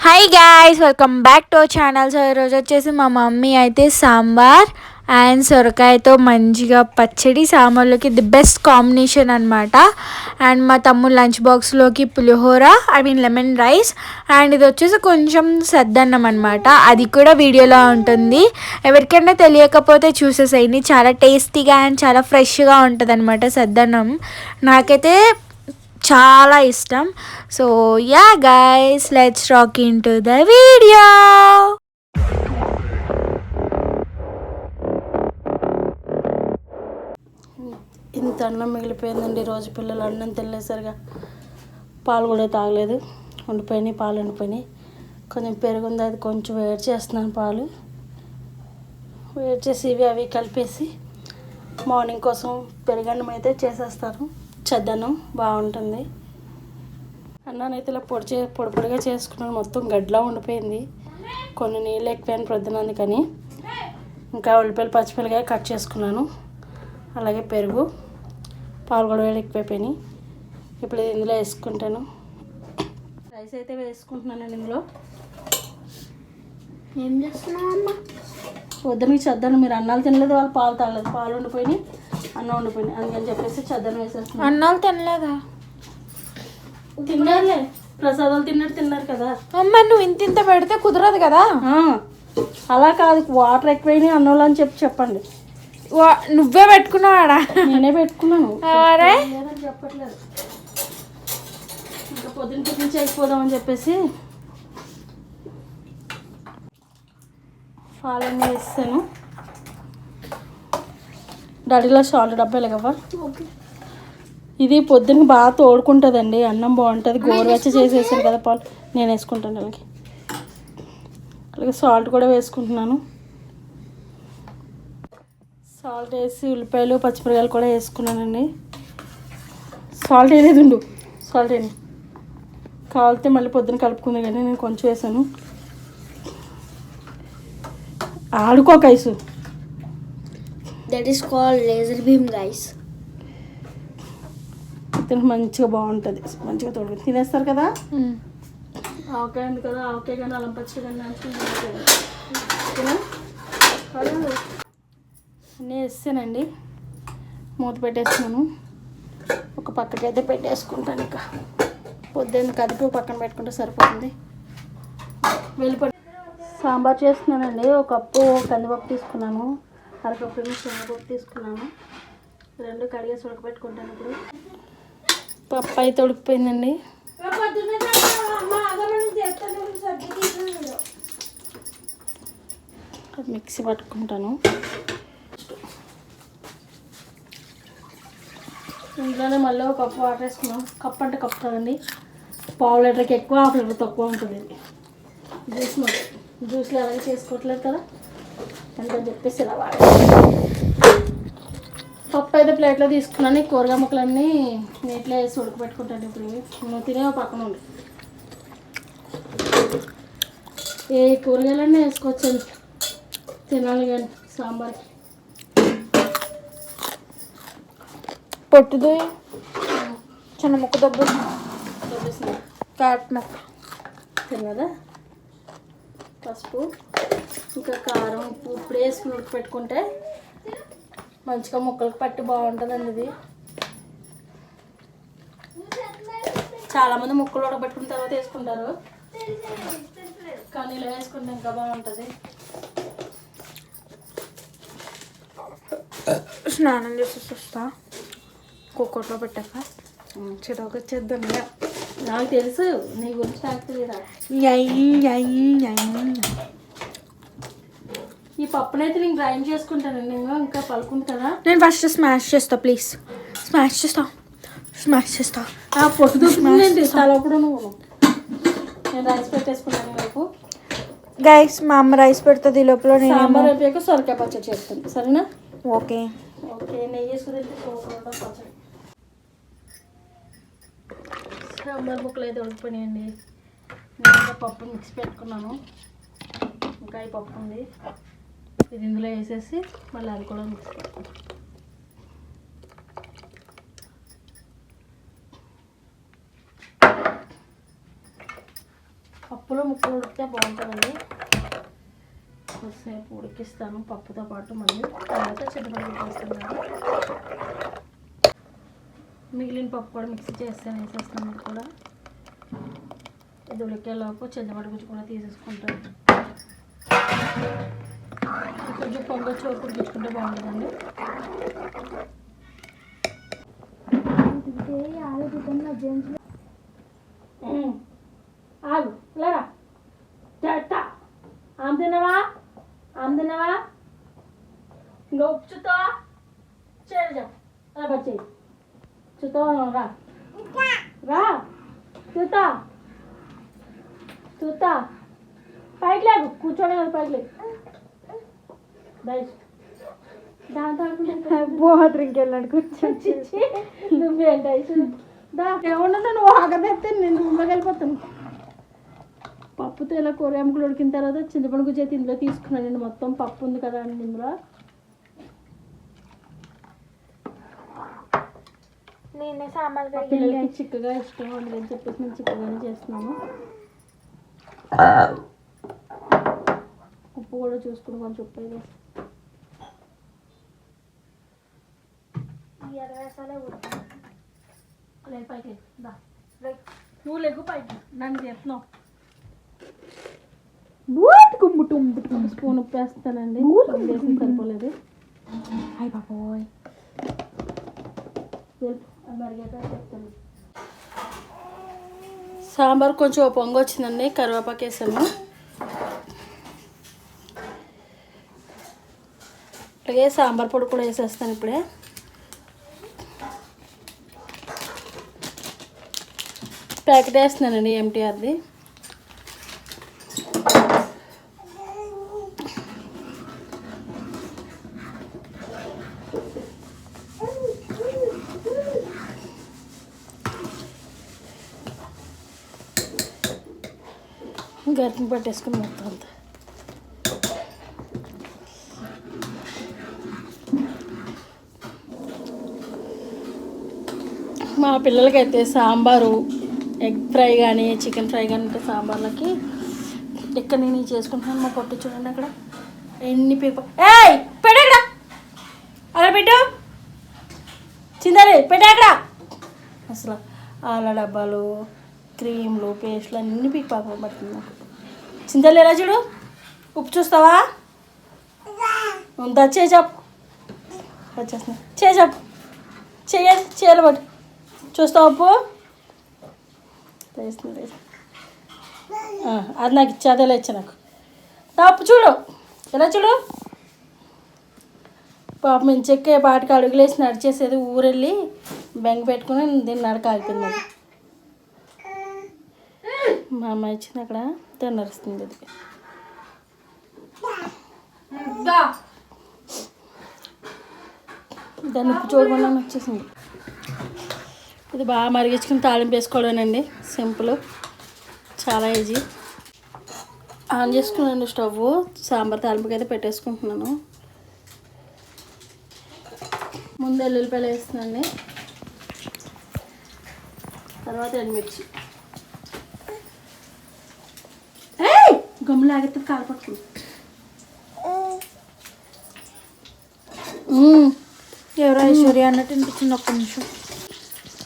Hi guys, welcome back to our channel. So ఈరోజు వచ్చేసి మా మమ్మీ అయితే సాంబార్ అండ్ సొరకాయతో మంచిగా పచ్చడి, సాంబార్లోకి ది బెస్ట్ కాంబినేషన్ అనమాట. అండ్ మా తమ్ముడు లంచ్ బాక్స్లోకి పులిహోర, లెమన్ రైస్. అండ్ ఇది వచ్చేసి కొంచెం సద్దన్నం అనమాట. అది కూడా వీడియోలో ఉంటుంది. ఎవరికైనా తెలియకపోతే చూసేసేయండి. చాలా టేస్టీగా అండ్ చాలా ఫ్రెష్గా ఉంటుంది అనమాట సద్దన్నం. నాకైతే చాలా ఇష్టం. So yeah guys, let's rock in to the video. ఇంత అన్నం మిగిలిపోయిందండి. రోజు పిల్లలు అన్నం తినలేసరిగా పాలు కూడా తాగలేదు, ఉండిపోయినాయి, పాలు ఉండిపోయినాయి. కొంచెం పెరుగుంది, అది కొంచెం వేడి చేస్తున్నాను. పాలు వేడి చేసి ఇవి అవి కలిపేసి మార్నింగ్ కోసం పెరుగన్నం అయితే చేసేస్తాను. చద్దన్నం బాగుంటుంది. అన్నాన్ని అయితే ఇలా పొడిగా చేసుకున్నాను. మొత్తం గడ్డలా ఉండిపోయింది. కొన్ని నీళ్ళు ఎక్కువైన ప్రొద్దునంది కానీ ఇంకా ఉల్లిపాయలు పచ్చిమిరపకాయ కట్ చేసుకున్నాను. అలాగే పెరుగు, పాలు కూడా వేడి ఎక్కువైపోయినాయి. ఇప్పుడు ఇది ఇందులో వేసుకుంటాను. రైస్ అయితే వేసుకుంటున్నాను ఇందులో. ఏం చేస్తున్నావు అమ్మ? వద్ద మీకు చద్దన్నం, మీరు అన్నాలు తినలేదు, వాళ్ళు పాలు తాగలేదు, పాలు ఉండిపోయినాయి, అన్నం ఉండిపోయినాయి, అందుకని చెప్పేసి చద్దన్నం వేసేస్తున్నాను. అన్నాలు తినలేదా? తిన్నారులే, ప్రసాదాలు తిన్నారు కదా అమ్మ. నువ్వు ఇంత పెడితే కుదరదు కదా. అలా కాదు, వాటర్ ఎక్కువైనాయి అన్నంలో అని చెప్పండి. నువ్వే పెట్టుకున్నావాడా? నేనే పెట్టుకున్నాను. అరే చెప్పట్లేదు, ఇంకా పొద్దున్న టిఫిన్ చేయకపోదామని చెప్పేసి పాలన్నీ వేస్తాను. డాడీలో సాల్ట్ డబ్బాలు కదా. ఇది పొద్దున్న బాగా తోడుకుంటుందండి, అన్నం బాగుంటుంది. గోరువెచ్చ చేసేసాను కదా పాలు, నేను వేసుకుంటాను. అలాగే సాల్ట్ కూడా వేసుకుంటున్నాను. సాల్ట్ వేసి ఉల్లిపాయలు పచ్చిమిరకాయలు కూడా వేసుకున్నానండి. సాల్ట్ వేయలేదు, సాల్ట్ వేయండి, కావాలితే మళ్ళీ పొద్దున్న కలుపుకుంది కానీ నేను కొంచెం వేసాను. ఆడుకోక ice, that is called laser beam rice. మంచిగా బాగుంటుంది, మంచిగా తోడుకుని తినేస్తారు కదా. ఆవకాయ ఉంది కదా, ఆవకాయ కానీ అల్లం పచ్చడి కానీ అన్నీ వేస్తానండి. మూత పెట్టేస్తున్నాను. ఒక పక్కకి అయితే పెట్టేసుకుంటాను. ఇంకా పొద్దున్న కదిపి పక్కన పెట్టుకుంటే సరిపోతుంది. వెళ్ళిపోయి సాంబార్ చేస్తున్నానండి. ఒక కప్పు కందిపప్పు తీసుకున్నాను, అరకప్పు శనగపప్పు తీసుకున్నాను. రెండు కడిగేసి ఉడకబెట్టుకుంటాను. ఇప్పుడు పప్పు అయితే ఉడికిపోయిందండి. మిక్సీ పట్టుకుంటాను. ఇంట్లోనే మళ్ళీ ఒక కప్పు వాటర్ వేసుకున్నాం. కప్పు అంటే కప్పు కదండి, పావు లీటర్కి ఎక్కువ, హాఫ్ లీటర్ తక్కువ ఉంటుంది. జ్యూస్లో అలాగే చేసుకోవట్లేదు కదా, అందుకని చెప్పేసి ఇలా వాడాలి. పప్పు అయితే ప్లేట్లో తీసుకున్నాను. ఈ కూరగాయ ముక్కలన్నీ నీటిలో వేసి ఉడకబెట్టుకుంటాను. ఇప్పుడు నువ్వు తినే పక్కన ఉండి ఏ కూరగాయలన్నీ వేసుకోవచ్చండి, తినాలి కానీ సాంబార్కి. పొట్టుది చిన్న ముక్క దొబ్బేసింది, క్యారెట్ ముక్క తినదా. పసుపు ఇంకా కారం, ఉప్పు ఇప్పుడు వేసుకుని ఉడకపెట్టుకుంటే మంచిగా ముక్కలకు పట్టి బాగుంటుందండి. ఇది చాలామంది ముక్కలు ఉడకబెట్టుకున్న తర్వాత వేసుకుంటారు, కానీ ఇలా వేసుకుంటే ఇంకా బాగుంటుంది. స్నానం చేసేసి వస్తా, కుక్కర్లో పెట్టాక చిరాకు వచ్చేద్దాం. నాకు తెలుసు నీ గురించి నాకు తెలియదా. ఈ పప్పునైతే నేను గ్రైండ్ చేసుకుంటానండి. ఇంకా పలుకుంది కదా, నేను ఫస్ట్ స్మాష్ చేస్తా. ప్లీజ్ స్మాష్ చేస్తా. పొట్టు దూసుకుందండి తలప్పుడు. నువ్వు నేను రైస్ పెట్టేసుకున్నాను వైపు. గైస్, మా అమ్మ రైస్ పెడుతుంది, లోపల నేను సాంబార్ అయిపోయాక సొరకాయ పచ్చడి చేస్తాను, సరేనా? ఓకే. నెయ్యి వేసుకుని పచ్చడి. సాంబార్ ముక్కలు అయితే ఉడికిపోయినాయండి. నేను పప్పు మిక్స్ పెట్టుకున్నాను. ఇంకా ఈ పప్పు ఉంది, ఇది ఇందులో వేసేసి మళ్ళీ అది కూడా మిక్స్ పెట్టుకుంటాను. పప్పులో ముక్కలు ఉడికితే బాగుంటుందండి. కొద్దిసేపు ఉడికిస్తాను పప్పుతో పాటు, మళ్ళీ తర్వాత చింతపండు వేస్తాను. మిగిలిన పప్పు కూడా మిక్సీ చేస్తాను, వేసేస్తాను. ఇది కూడా ఇది ఉడికేలోపు చింతపండు గుజ్జు కూడా తీసేసుకుంటాను. కొంచెం పొంగొచ్చి ఉడికించుకుంటే బాగుంటుందండి. ఆగు లేరా చెత్త ఆమె తినవా ఇంకా ఉప్పు చూస్తావా చేయాలి బచ్చి చూస్తావా రా చూస్తా పైకి లేకు కూర్చోండి కదా పైకి లేకు దాంతో బోహద్రింకెళ్ళాడు కూర్చొని నువ్వేంటి ఏమన్నా నువ్వు ఆగదైతే నేను రూమ్లోకి వెళ్ళిపోతాను. పప్పుతో ఇలా కూర ఎముకలు ఉడికిన తర్వాత చింతపండు గుజ్జు అయితే ఇందులో తీసుకున్నానండి. మొత్తం పప్పు ఉంది కదా అండి ఇందులో. నేనే సాంబార్ పిల్లలకి చిక్కగా ఇష్టం ఉండదని చెప్పేసి నేను చిక్కగానే చేస్తున్నాను. ఉప్పు కూడా చూసుకుని కొంచెం ఉప్పు వేసి లేదు పైకి దా నువ్వు లేకు పైకి నన్ను చేస్తున్నావు. స్పూన్ ఉప్పు వేస్తానండి, వేసి సరిపోలేదు. అయ్యి బాబోయ్ చెప్తాను. సాంబార్ కొంచెం పొంగు వచ్చిందండి, కరివేపాకు వేసాను. అలాగే సాంబార్ పొడి కూడా వేసేస్తాను ఇప్పుడే. ప్యాకెట్ వేస్తున్నానండి ఎంటీఆర్ది. గరిటెని పట్టేసుకుని మొత్తం అంతా. మా పిల్లలకైతే సాంబారు, ఎగ్ ఫ్రై కానీ చికెన్ ఫ్రై కానీ ఉంటే సాంబార్లకి ఇక్కడ నేను చేసుకుంటున్నాను. మా పొట్టు చూడండి అక్కడ ఎన్ని పేపర్ పెట్టాక్కడ అక్కడ పెట్టు చిందరి పెట్టాక్కడ. అసలు ఆల డబ్బాలు, క్రీమ్లు, పేస్ట్లు అన్నీ పీక్ పాపం పడుతుంది నాకు. చింతలు ఎలా చూడు, ఉప్పు చూస్తావా? ఉందా చేజప్ వచ్చేస్తున్నా, చేజప్ చేయలు పట్టు చూస్తావా? ఉప్పు వేస్తుంది, అది నాకు ఇచ్చా, అదేలా ఇచ్చా నాకు. నా ఉప్పు చూడు ఎలా చూడు. పాపం మేము చెక్కే పాటికి అడుగులేసి నడిచేసేది, ఊరెళ్ళి బెంగ పెట్టుకుని దీన్ని నడక ఆగిపోయింది. అది మా అమ్మాయి ఇచ్చింది అక్కడ నడుస్తుంది. అది దాన్ని ఉప్పు చూడమన్నా వచ్చేసింది. ఇది బాగా మరిగించుకుని తాళింపు వేసుకోవడానండి, సింపుల్, చాలా ఈజీ. ఆన్ చేసుకున్నాను స్టవ్, సాంబార్ తాలింపుకి అయితే పెట్టేసుకుంటున్నాను. ముందు వెల్లుల్లిపాయలు వేస్తున్నాండి, తర్వాత ఎండుమిర్చి. గమ్ములు ఆగితే కాలు పట్టుకుంది. ఎవరో ఐశ్వర్య అన్నట్టు అనిపించింది. ఒక్క నిమిషం,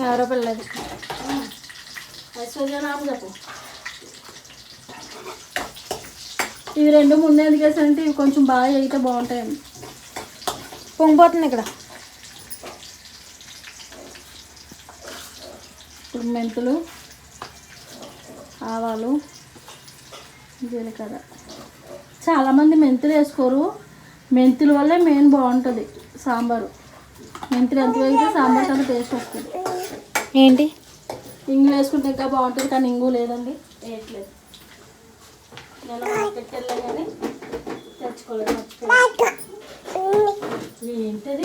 ఎవరో పిల్లది ఐశ్వర్య నామ చెప్పు. ఇవి రెండు ముందు ఎందుకు వేసానంటే ఇవి కొంచెం బాగా అయితే బాగుంటాయండి. పొంగిపోతుంది ఇక్కడ. ఇప్పుడు మెంతులు, ఆవాలు, జీలకర్ర. చాలామంది మెంతులు వేసుకోరు, మెంతుల వల్లే మెయిన్ బాగుంటుంది సాంబారు. మెంతులు ఎంత వేస్తే సాంబార్ చాలా టేస్ట్ వస్తుంది. ఏంటి ఇంగు వేసుకుంటే ఇంకా బాగుంటుంది, కానీ ఇంగు లేదండి, వేయట్లేదు. నేను మార్కెట్కి వెళ్ళా కానీ తెచ్చుకోలేదు, ఏంటది?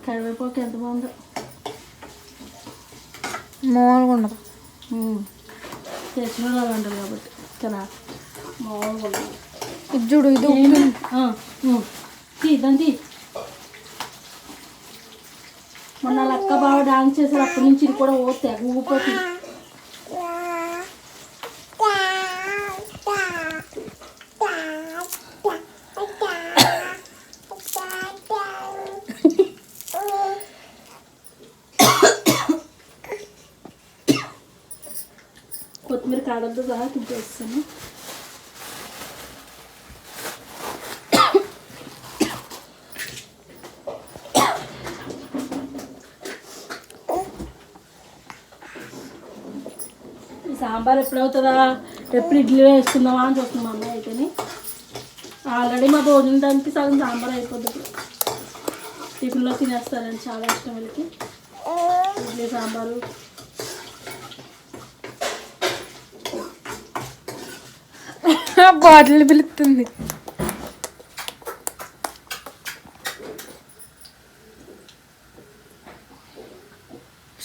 కరివేపాకు ఎంత బాగుందో, మామూలుగా ఉండదు. తెచ్చిన వాళ్ళు అంటారు కాబట్టి కదా, మామూలుగా ఉండదు. ఇది చూడు, ఇది ఇదండి మొన్న లక్క బాగా డాన్స్ చేశారు, అప్పటి నుంచి ఇది కూడా ఓతే ఊపోతుంది. కొత్తిమీర కాడలతో సహా తిప్పేస్తాను. సాంబార్ ఎప్పుడు అవుతుందా, ఎప్పుడు ఇడ్లీ వేసుకుందామా అని చూస్తున్నాం మా అమ్మాయి అయితేనే. ఆల్రెడీ మా భోజనం టైంకి సగం సాంబార్ అయిపోతుంది. టిఫిన్లో తినేస్తారండి, చాలా ఇష్టం వీళ్ళకి ఇడ్లీ సాంబారు. బాటిల్ పిలుస్తుంది.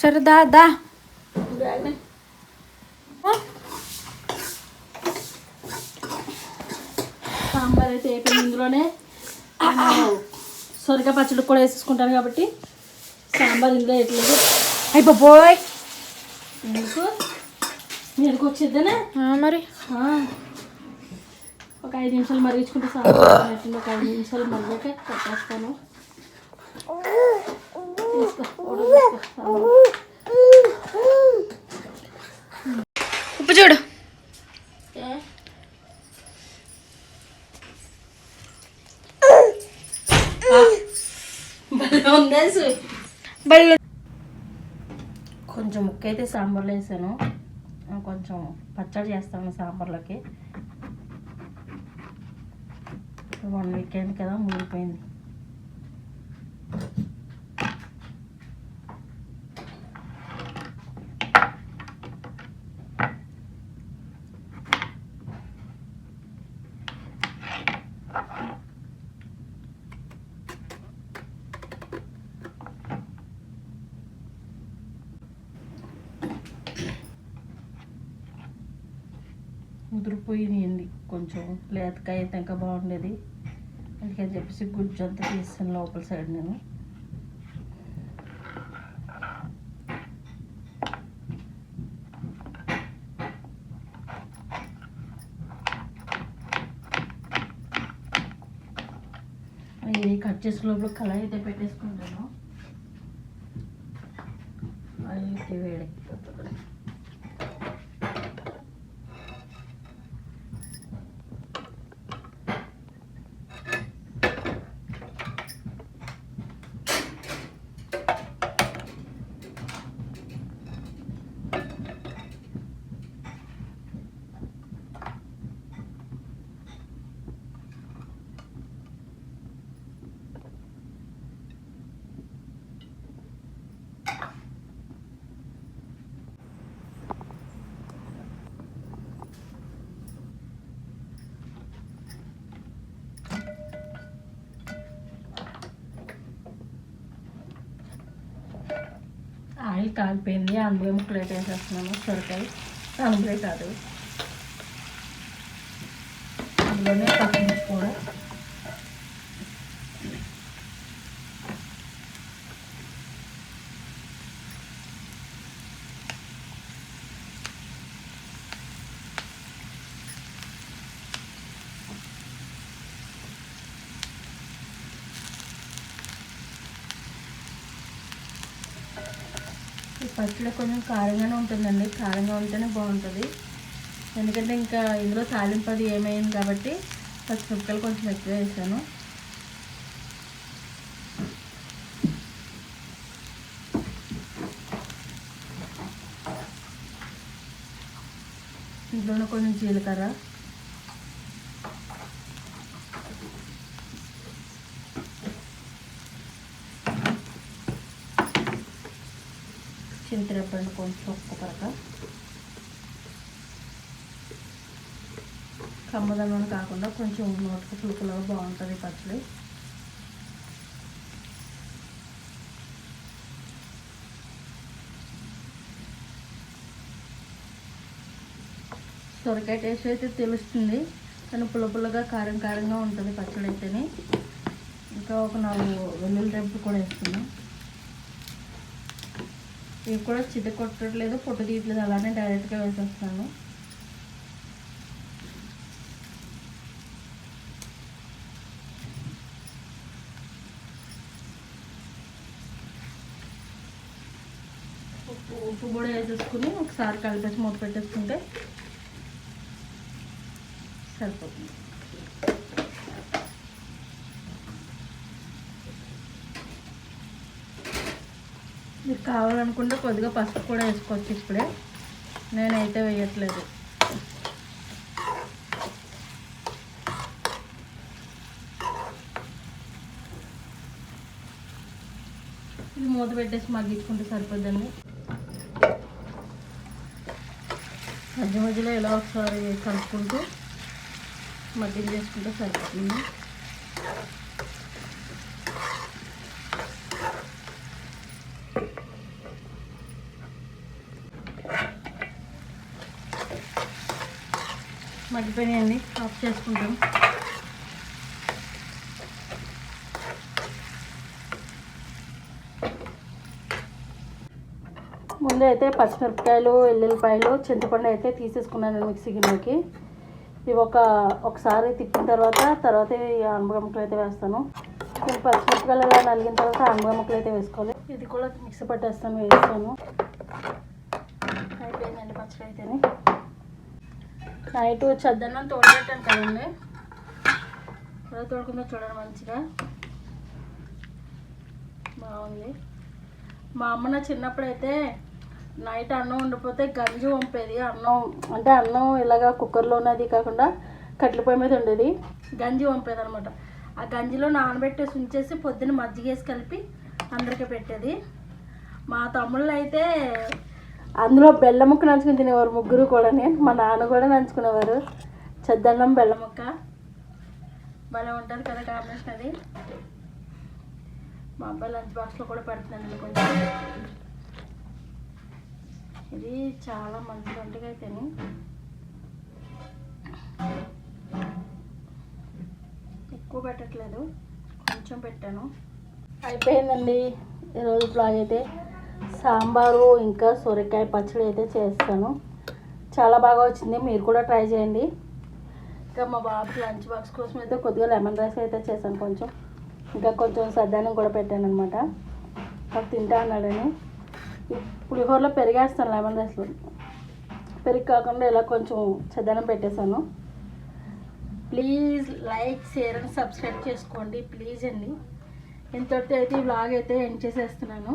సరే దా దా. సాంబార్ అయితే అయిపోయింది. ఇందులోనే సొరకాయ పచ్చడి కూడా వేసేసుకుంటాను కాబట్టి సాంబార్ ఇందులో వేయట్లేదు. అయిపోయి ఎందుకు నీకు వచ్చేద్దానే మరి ఒక 5 నిమిషాలు మరిగించుకుంటే సాంబార్. ఒక 5 నిమిషాలు మరిగాక కట్టేస్తాను. ఉప్పు చూడు. కొంచెం ముక్క అయితే సాంబార్లో వేసాను, కొంచెం పచ్చడి చేస్తాను సాంబార్లోకి. 1 వీక్ అయింది కదా, ముగిపోయింది. ముదిరిపోయింది, కొంచెం లేతకాయ అయితే ఇంకా బాగుండేది. అందుకని చెప్పేసి గుజ్జు అంతా తీస్తాను లోపల సైడ్ నేను. ఇది కట్ చేసిన లోపల కళాయి అయితే పెట్టేసుకుంటాను. అయితే వేడెక్కిపోతుంది. ఆయిల్ కాలిపోయింది, అందులో ముక్కలు వేసేస్తున్నాను. సొరకాయ అందులో కాదు, అందులోనే పచ్చిమిర్చి కూడా. ఈ పచ్చడి కొంచెం కారంగానే ఉంటుందండి, కారంగా ఉంటేనే బాగుంటుంది. ఎందుకంటే ఇంకా ఇందులో తాలింపది ఏమైంది కాబట్టి పచ్చిమిరపకాయలు కొంచెం ఎక్కువ వేసాను. ఇందులో కొంచెం జీలకర్ర, చింతరపండు కొంచెం ఒక్క పరక, కమ్మదనం కాకుండా కొంచెం నోటికి పులుపులాగా బాగుంటుంది పచ్చడి. సొరకాయ టేస్ట్ అయితే తెలుస్తుంది, కానీ పుల్లగా కారం కారంగా ఉంటుంది పచ్చడి అయితేనే. ఇంకా ఒక 4 వెల్లుల్లి రెబ్బలు కూడా వేస్తున్నాం. ఇవి కూడా చిత కొట్టట్లేదు, పొట్టు తీయట్లేదు, అలానే డైరెక్ట్గా వేసేస్తున్నాను. ఉప్పు కూడా వేసేసుకుని ఒకసారి కలిపేసి మూత పెట్టేసుకుంటే సరిపోతుంది. మీకు కావాలనుకుంటే కొద్దిగా పసుపు కూడా వేసుకోవచ్చు. ఇప్పుడే నేనైతే వేయట్లేదు. ఇది మూత పెట్టేసి మగ్గించుకుంటే సరిపోద్దండి. మధ్యలో ఇలా ఒకసారి కలుపుకుంటూ మగ్గించేసుకుంటే సరిపోతుంది. మగ్గిపోయినాయండి, ఆఫ్ చేసుకుంటాం. ముందు అయితే పచ్చిమిరపకాయలు, ఎల్లుల్లిపాయలు, చింతపండు అయితే తీసేసుకున్నాను మిక్సీ గిన్నెకి. ఇవి ఒకసారి తిప్పిన తర్వాత ఈ ఆనపకాయ ముక్కలు అయితే వేస్తాను. పచ్చిమిరపకాయలు ఇలా నలిగిన తర్వాత ఆనపకాయ ముక్కలు అయితే వేసుకోవాలి. ఇది కూడా మిక్సీ పట్టేస్తాను, వేస్తాను. అయిపోయిందండి పచ్చడి అయితేనే. నైట్ చద్దన్నం తోడబెట్టాను కదండి, ఎలా తోడుకుందో చూడండి, మంచిగా బాగుంది. మా అమ్మ నా చిన్నప్పుడైతే నైట్ అన్నం ఉండిపోతే గంజి వంపేది. అన్నం ఇలాగా కుక్కర్లో ఉన్నది కాకుండా కట్టెల పొయ్యి మీద ఉండేది, గంజి వంపేది అనమాట. ఆ గంజిలో నానబెట్టేసి ఉంచేసి పొద్దున్న మజ్జిగేసి కలిపి అందరికీ పెట్టేది. మా తమ్ముళ్ళు అయితే అందులో బెల్లం ముక్క నంచుకుని తినేవారు, ముగ్గురు కూడా. మా నాన్న కూడా నంచుకునేవారు. చద్దన్నం బెల్లం ముక్క భలే ఉంటుంది కదా కాంబినేషన్. అది మా అబ్బాయి లంచ్ బాక్స్లో కూడా పెడుతున్నాను కొంచెం. ఇది చాలా మంచి వంటగా అయితేనే. ఎక్కువ పెట్టట్లేదు, కొంచెం పెట్టాను. అయిపోయిందండి ఈరోజు బ్లాగ్ అయితే. సాంబారు ఇంకా సొరకాయ పచ్చడి అయితే చేస్తాను. చాలా బాగా వచ్చింది, మీరు కూడా ట్రై చేయండి. ఇంకా మా బాబుకి లంచ్ బాక్స్ కోసం అయితే కొద్దిగా లెమన్ రైస్ అయితే చేశాను కొంచెం. ఇంకా కొంచెం సద్దన్నం కూడా పెట్టాను అనమాట, అది తింటా అన్నాడని. పులిహోరలో పెరిగేస్తాను, లెమన్ రైస్లో పెరుగు కాకుండా ఇలా కొంచెం సద్దన్నం పెట్టేశాను. Please like, share and subscribe చేసుకోండి ప్లీజ్ అండి. ఇంతటితో అయితే ఈ వ్లాగ్ అయితే ఎండ్ చేసేస్తున్నాను.